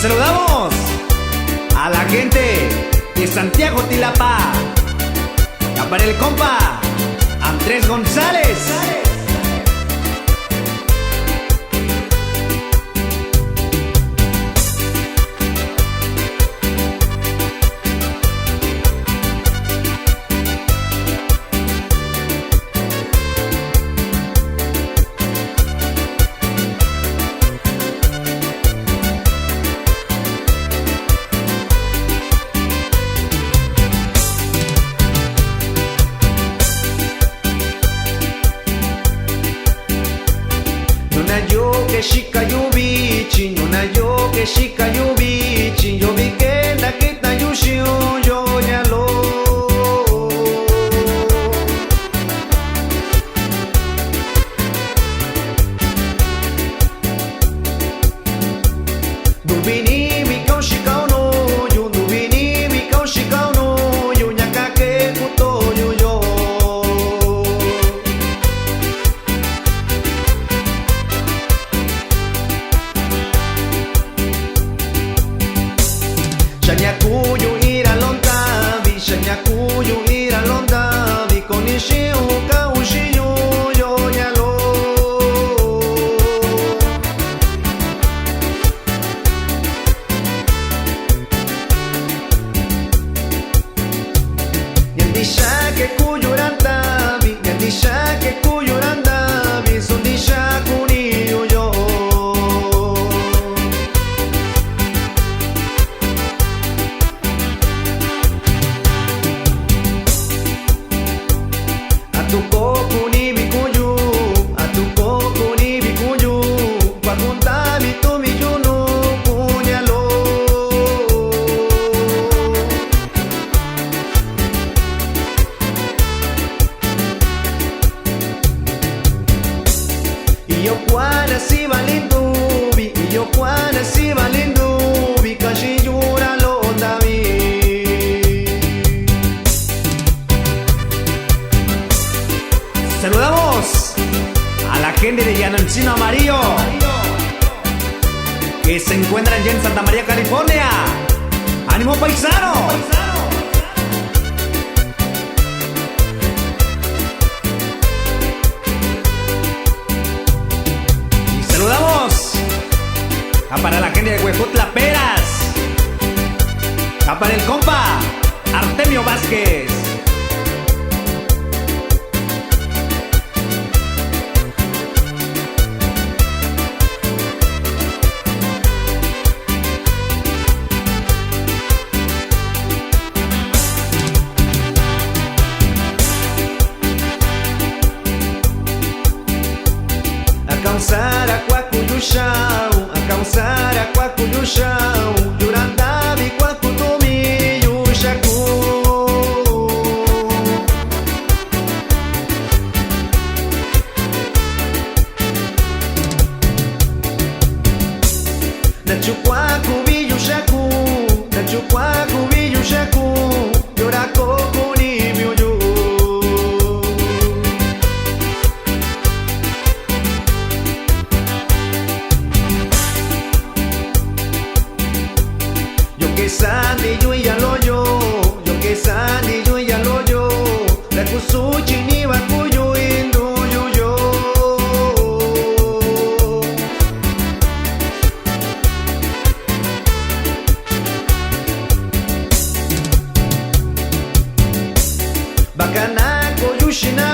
saludamos a la gente de Santiago Tilapa. Ya para el compa Andrés González. Yo que shika yubichi, nuna yo que shika yubichi, yo vi que la kita yushio yo ya lo. Dubini mi kau shika no, yo dubini mi kau shika no, yo nyaka ke kuto yo yo. Shanyakuyu ira lontavi, Shanyakuyu ira lontavi, con ishiu kaushiyu yo nyalo. Yandisha ke kuyurantavi, Yandisha ke kuyurantavi, sundisha kuniyu yo. Atuko ni bikuyu, atuko ni bikuyu, pakunta bitu miyunu kunyalo. Iyo kwana si balindubi, iyo kwana si balindubi, kashiyura londavi. Saludamos a la gente de Llanoncino Amarillo que se encuentran ya en Santa María, California. ¡Ánimo, paisano! Y saludamos a para la gente de Huejutla Peras, a para el compa Artemio Vázquez. Causar a Kwakuyushau, a causar a Kwakuyushau, Yurandavi Kwakutumi Yushaku. Nachukwakubi Yushaku, Nachukwakubi Yushaku, Yorako Kuni Myoyu. Que sani yo ya lo yo que sani yo ya lo yo, la kusuchi ni bakuyo indu yo yo. Bakanako yushina